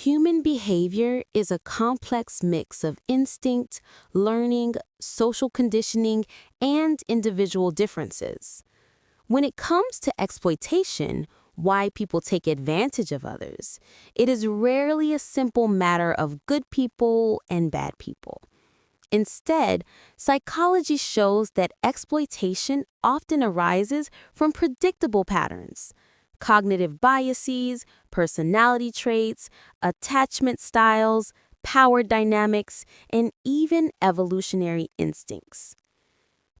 Human behavior is a complex mix of instinct, learning, social conditioning, and individual differences. When it comes to exploitation, why people take advantage of others, it is rarely a simple matter of good people and bad people. Instead, psychology shows that exploitation often arises from predictable patterns. Cognitive biases, personality traits, attachment styles, power dynamics, and even evolutionary instincts.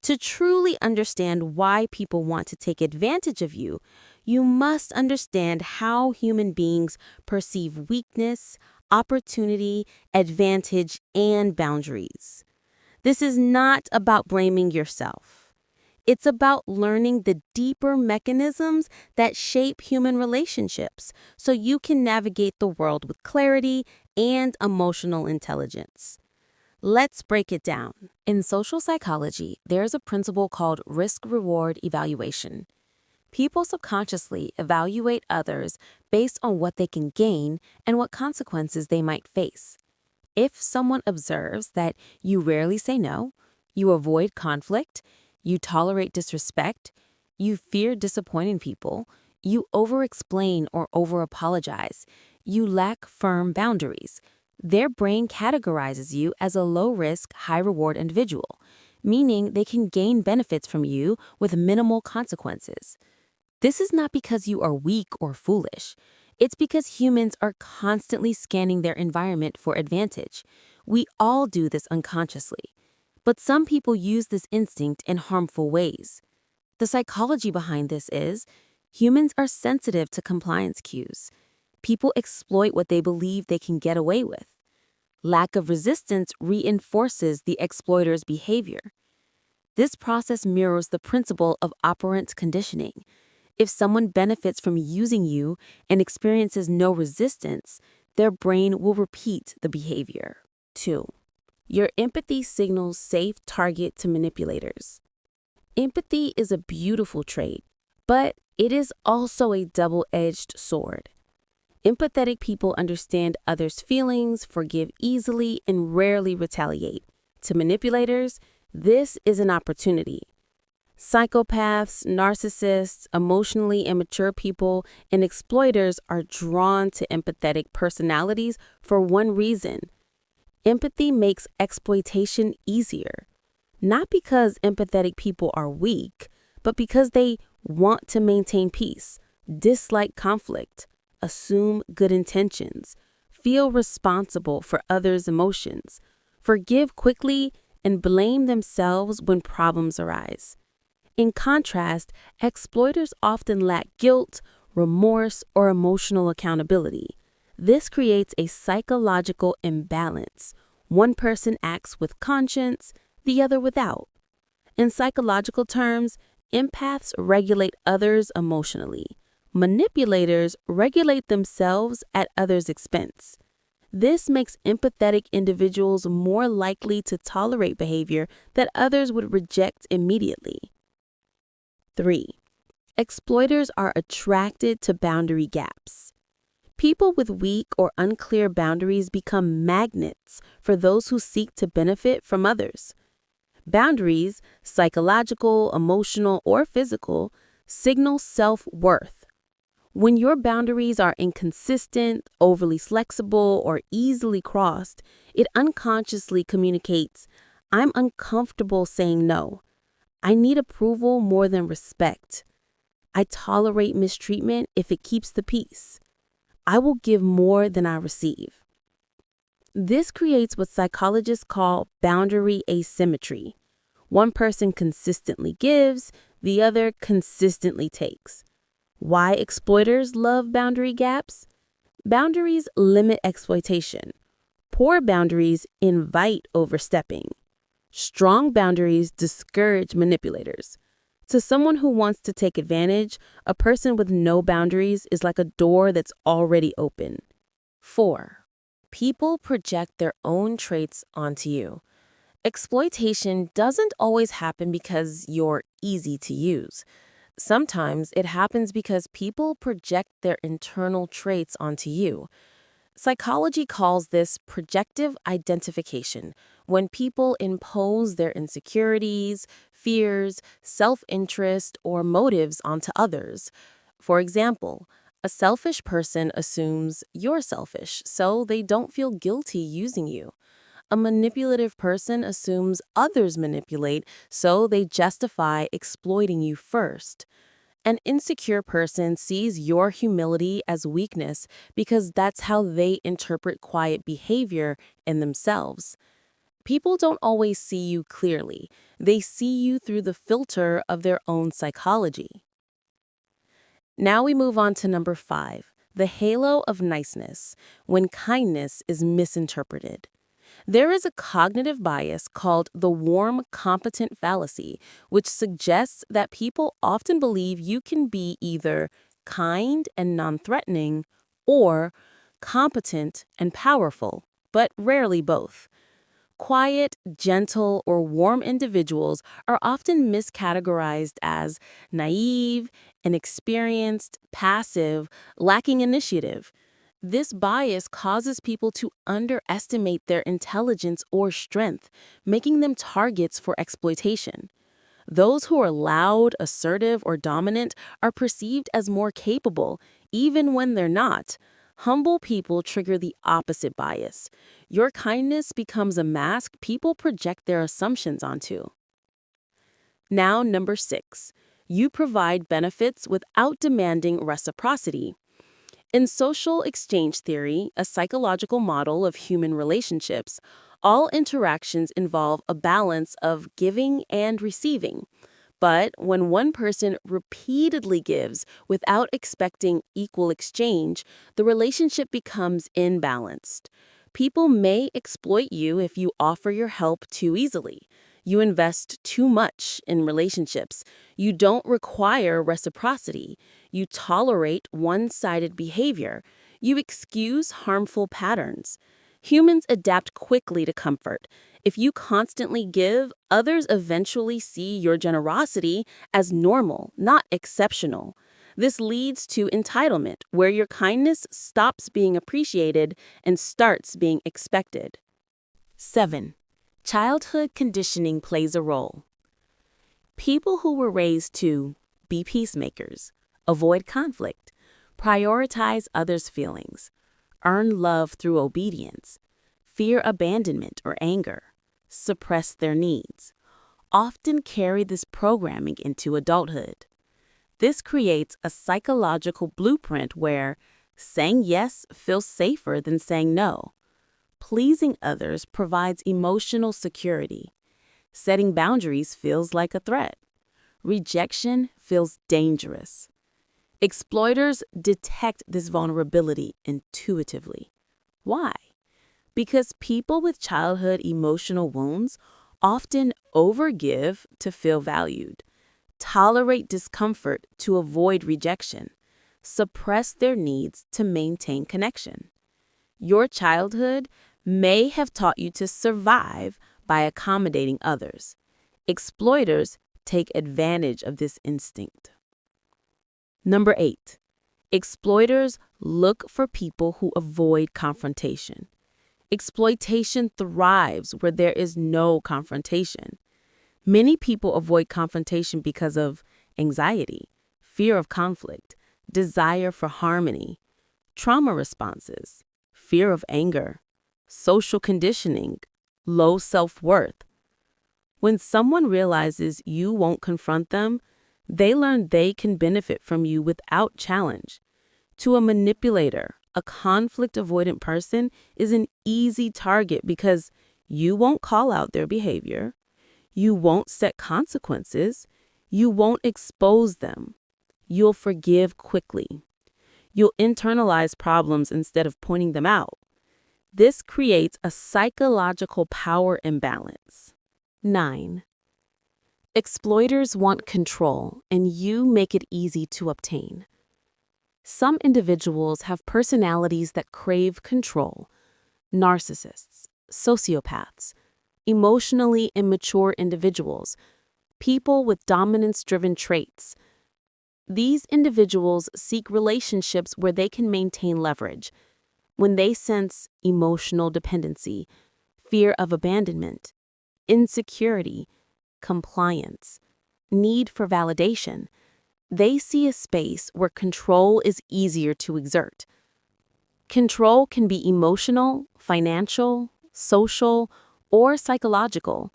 To truly understand why people want to take advantage of you, you must understand how human beings perceive weakness, opportunity, advantage, and boundaries. This is not about blaming yourself. It's about learning the deeper mechanisms that shape human relationships so you can navigate the world with clarity and emotional intelligence. Let's break it down. In social psychology, there's a principle called risk-reward evaluation. People subconsciously evaluate others based on what they can gain and what consequences they might face. If someone observes that you rarely say no, you avoid conflict, you tolerate disrespect, you fear disappointing people, you over-explain or over-apologize, you lack firm boundaries, their brain categorizes you as a low-risk, high-reward individual, meaning they can gain benefits from you with minimal consequences. This is not because you are weak or foolish. It's because humans are constantly scanning their environment for advantage. We all do this unconsciously. But some people use this instinct in harmful ways. The psychology behind this is humans are sensitive to compliance cues. People exploit what they believe they can get away with. Lack of resistance reinforces the exploiter's behavior. This process mirrors the principle of operant conditioning. If someone benefits from using you and experiences no resistance, their brain will repeat the behavior. 2. Your empathy signals safe target to manipulators. Empathy is a beautiful trait, but it is also a double-edged sword. Empathetic people understand others' feelings, forgive easily, and rarely retaliate. To manipulators, this is an opportunity. Psychopaths, narcissists, emotionally immature people, and exploiters are drawn to empathetic personalities for one reason. Empathy makes exploitation easier. Not because empathetic people are weak, but because they want to maintain peace, dislike conflict, assume good intentions, feel responsible for others' emotions, forgive quickly, and blame themselves when problems arise. In contrast, exploiters often lack guilt, remorse, or emotional accountability. This creates a psychological imbalance. One person acts with conscience, the other without. In psychological terms, empaths regulate others emotionally. Manipulators regulate themselves at others' expense. This makes empathetic individuals more likely to tolerate behavior that others would reject immediately. 3. Exploiters are attracted to boundary gaps. People with weak or unclear boundaries become magnets for those who seek to benefit from others. Boundaries, psychological, emotional, or physical, signal self-worth. When your boundaries are inconsistent, overly flexible, or easily crossed, it unconsciously communicates, "I'm uncomfortable saying no. I need approval more than respect. I tolerate mistreatment if it keeps the peace. I will give more than I receive." This creates what psychologists call boundary asymmetry. One person consistently gives, the other consistently takes. Why exploiters love boundary gaps? Boundaries limit exploitation. Poor boundaries invite overstepping. Strong boundaries discourage manipulators. To someone who wants to take advantage, a person with no boundaries is like a door that's already open. 4. People project their own traits onto you. Exploitation doesn't always happen because you're easy to use. Sometimes it happens because people project their internal traits onto you. Psychology calls this projective identification, when people impose their insecurities, fears, self-interest, or motives onto others. For example, a selfish person assumes you're selfish, so they don't feel guilty using you. A manipulative person assumes others manipulate, so they justify exploiting you first. An insecure person sees your humility as weakness because that's how they interpret quiet behavior in themselves. People don't always see you clearly. They see you through the filter of their own psychology. Now we move on to number 5, the halo of niceness, when kindness is misinterpreted. There is a cognitive bias called the warm, competent fallacy, which suggests that people often believe you can be either kind and non-threatening or competent and powerful, but rarely both. Quiet, gentle, or warm individuals are often miscategorized as naive, inexperienced, passive, lacking initiative. This bias causes people to underestimate their intelligence or strength, making them targets for exploitation. Those who are loud, assertive, or dominant are perceived as more capable, even when they're not. Humble people trigger the opposite bias. Your kindness becomes a mask people project their assumptions onto. Now, number 6. You provide benefits without demanding reciprocity. In social exchange theory, a psychological model of human relationships, all interactions involve a balance of giving and receiving. But when one person repeatedly gives without expecting equal exchange, the relationship becomes imbalanced. People may exploit you if you offer your help too easily. You invest too much in relationships. You don't require reciprocity. You tolerate one-sided behavior. You excuse harmful patterns. Humans adapt quickly to comfort. If you constantly give, others eventually see your generosity as normal, not exceptional. This leads to entitlement, where your kindness stops being appreciated and starts being expected. 7. Childhood conditioning plays a role. People who were raised to be peacemakers, avoid conflict, prioritize others' feelings, earn love through obedience, fear abandonment or anger, suppress their needs, often carry this programming into adulthood. This creates a psychological blueprint where saying yes feels safer than saying no. Pleasing others provides emotional security. Setting boundaries feels like a threat. Rejection feels dangerous. Exploiters detect this vulnerability intuitively. Why? Because people with childhood emotional wounds often overgive to feel valued, tolerate discomfort to avoid rejection, suppress their needs to maintain connection. Your childhood may have taught you to survive by accommodating others. Exploiters take advantage of this instinct. Number 8. Exploiters look for people who avoid confrontation. Exploitation thrives where there is no confrontation. Many people avoid confrontation because of anxiety, fear of conflict, desire for harmony, trauma responses, fear of anger, social conditioning, low self-worth. When someone realizes you won't confront them, they learn they can benefit from you without challenge. To a manipulator, a conflict-avoidant person is an easy target because you won't call out their behavior, you won't set consequences, you won't expose them. You'll forgive quickly. You'll internalize problems instead of pointing them out. This creates a psychological power imbalance. 9. Exploiters want control, and you make it easy to obtain. Some individuals have personalities that crave control. Narcissists, sociopaths, emotionally immature individuals, people with dominance-driven traits. These individuals seek relationships where they can maintain leverage. when they sense emotional dependency, fear of abandonment, insecurity, compliance, need for validation, they see a space where control is easier to exert. Control can be emotional, financial, social, or psychological.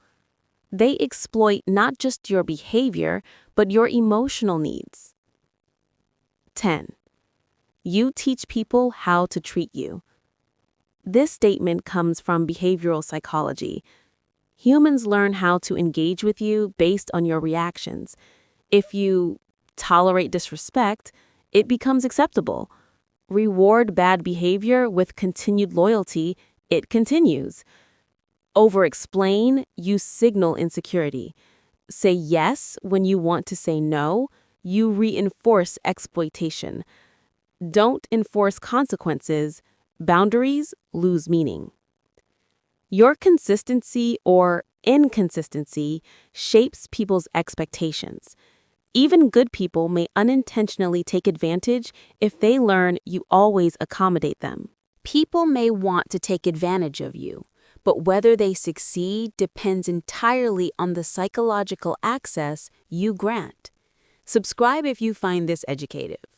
They exploit not just your behavior, but your emotional needs. 10. You teach people how to treat you. This statement comes from behavioral psychology. Humans learn how to engage with you based on your reactions. If you tolerate disrespect, it becomes acceptable. Reward bad behavior with continued loyalty, it continues. Over-explain, you signal insecurity. Say yes when you want to say no, you reinforce exploitation. Don't enforce consequences, boundaries lose meaning. Your consistency or inconsistency shapes people's expectations. Even good people may unintentionally take advantage if they learn you always accommodate them. People may want to take advantage of you, but whether they succeed depends entirely on the psychological access you grant. Subscribe if you find this educative.